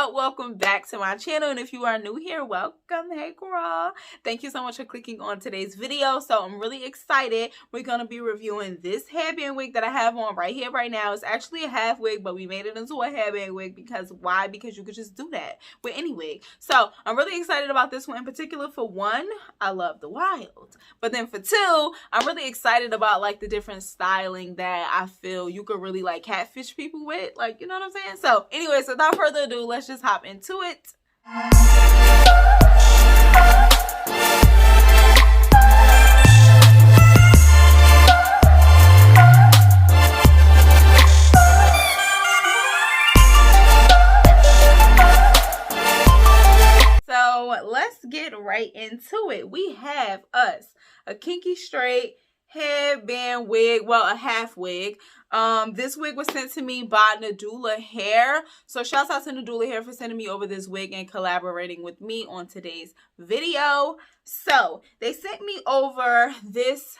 up? Welcome back to my channel, and if you are new here, welcome. Hey girl, thank you so much for clicking on today's video. So I'm really excited. We're gonna be reviewing this headband wig that I have on right here right now. It's actually a half wig, but we made it into a headband wig because why? Because you could just do that with any wig. So I'm really excited about this one in particular. For one, I love the wild, but then for two, I'm really excited about like the different styling that I feel you could really like catfish people with, like, you know what I'm saying? So anyways, without further ado, let's just hop into it. So let's get right into it. We have us a kinky straight headband wig, well, a half wig. This wig was sent to me by Nadula Hair, so shouts out to Nadula Hair for sending me over this wig and collaborating with me on today's video. So they sent me over this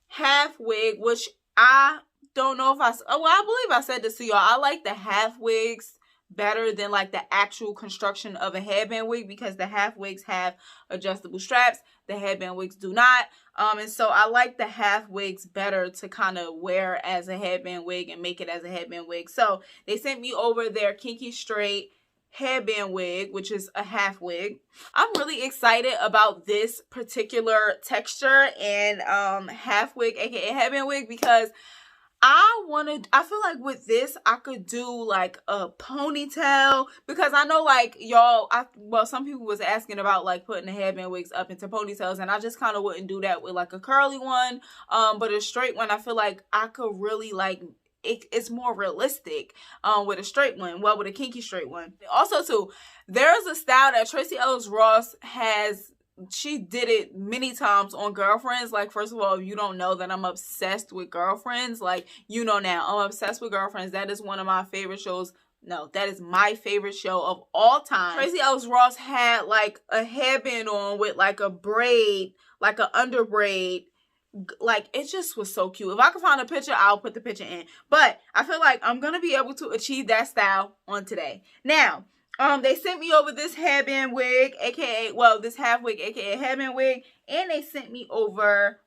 half wig, which I don't know if I believe I said this to y'all. I like the half wigs better than like the actual construction of a headband wig, because the half wigs have adjustable straps, the headband wigs do not. And so I like the half wigs better to kind of wear as a headband wig and make it as a headband wig. So they sent me over their kinky straight headband wig, which is a half wig. I'm really excited about this particular texture and half wig, aka headband wig, because I feel like with this I could do like a ponytail, because I know like y'all, some people was asking about like putting the headband wigs up into ponytails, and I just kind of wouldn't do that with like a curly one, but a straight one I feel like I could really like it's more realistic with a straight one, well, with a kinky straight one. Also too, there's a style that Tracee Ellis Ross has. She did it many times on Girlfriends. Like, first of all, if you don't know that I'm obsessed with Girlfriends, like, you know now, I'm obsessed with Girlfriends. That is one of my favorite shows. No, that is my favorite show of all time. Tracee Ellis Ross had like a headband on with like a braid, like an under braid. Like, it just was so cute. If I can find a picture, I'll put the picture in. But I feel like I'm gonna be able to achieve that style on today. Now, they sent me over this headband wig, aka, well, this half wig, aka headband wig, and they sent me over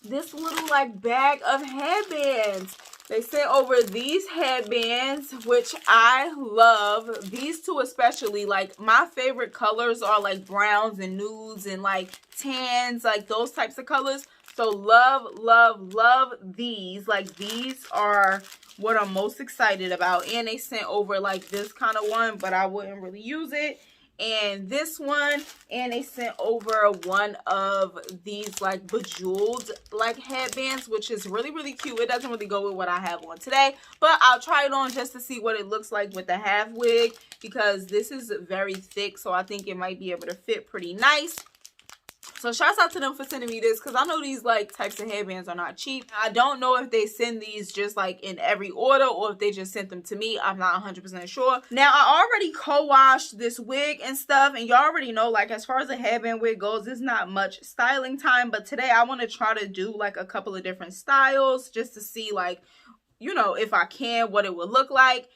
this little like bag of headbands. They sent over these headbands, which I love. These two especially. Like, my favorite colors are like browns and nudes and like tans, like those types of colors. So love, love, love these. Like, these are what I'm most excited about. And they sent over like this kind of one, but I wouldn't really use it. And this one, and they sent over one of these like bejeweled like headbands, which is really, really cute. It doesn't really go with what I have on today, but I'll try it on just to see what it looks like with the half wig, because this is very thick, so I think it might be able to fit pretty nice. So shouts out to them for sending me this, because I know these like types of headbands are not cheap. I don't know if they send these just like in every order or if they just sent them to me. I'm not 100% sure. Now, I already co-washed this wig and stuff, and y'all already know, like, as far as a headband wig goes, there's not much styling time. But today I want to try to do like a couple of different styles just to see, like, you know, if I can, what it would look like.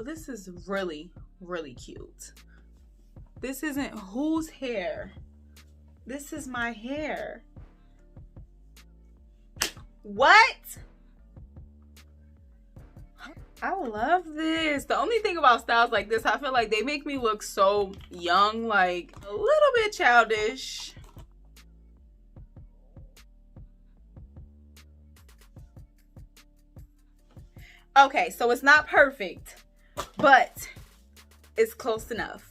This is really, really cute. This isn't whose hair. This is my hair. What? I love this. The only thing about styles like this, I feel like they make me look so young, like a little bit childish. Okay, so it's not perfect, but It's close enough.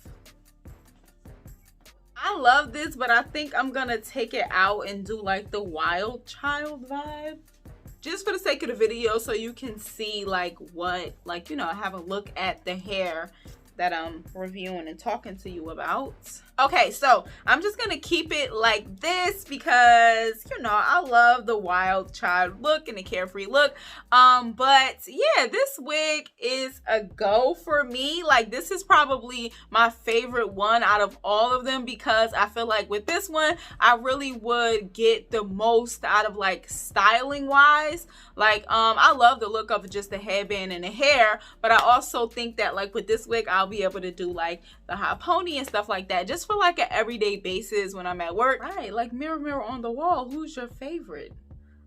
I love this, but I think I'm gonna take it out and do like the wild child vibe. Just for the sake of the video, so you can see like what, like, you know, have a look at the hair that I'm reviewing and talking to you about. Okay, so I'm just gonna keep it like this because, you know, I love the wild child look and the carefree look. But yeah, this wig is a go for me. Like, this is probably my favorite one out of all of them because I feel like with this one, I really would get the most out of like styling wise. Like, I love the look of just the headband and the hair, but I also think that like with this wig, I'll be able to do like the high pony and stuff like that, just for like an everyday basis when I'm at work. Right, like mirror, mirror on the wall, who's your favorite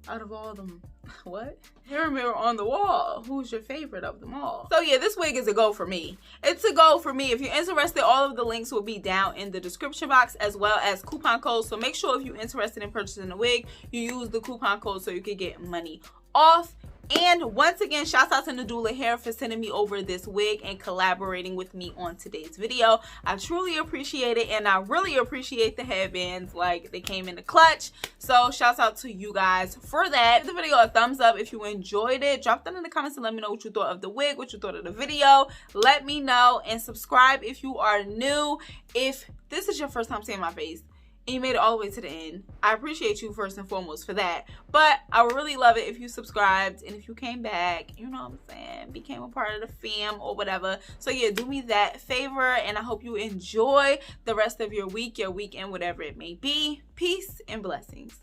out of all of them? What? Mirror, mirror on the wall, who's your favorite of them all? So yeah, this wig is a go for me. It's a go for me. If you're interested, all of the links will be down in the description box as well as coupon codes. So make sure if you're interested in purchasing a wig, you use the coupon code so you can get money off. And once again, shouts out to Nadula Hair for sending me over this wig and collaborating with me on today's video. I truly appreciate it, and I really appreciate the headbands. Like, they came in the clutch. So shouts out to you guys for that. Give the video a thumbs up if you enjoyed it. Drop that in the comments and let me know what you thought of the wig, what you thought of the video. Let me know, and subscribe if you are new. If this is your first time seeing my face and you made it all the way to the end, I appreciate you first and foremost for that. But I would really love it if you subscribed and if you came back, you know what I'm saying, became a part of the fam or whatever. So yeah, do me that favor, and I hope you enjoy the rest of your week, your weekend, whatever it may be. Peace and blessings.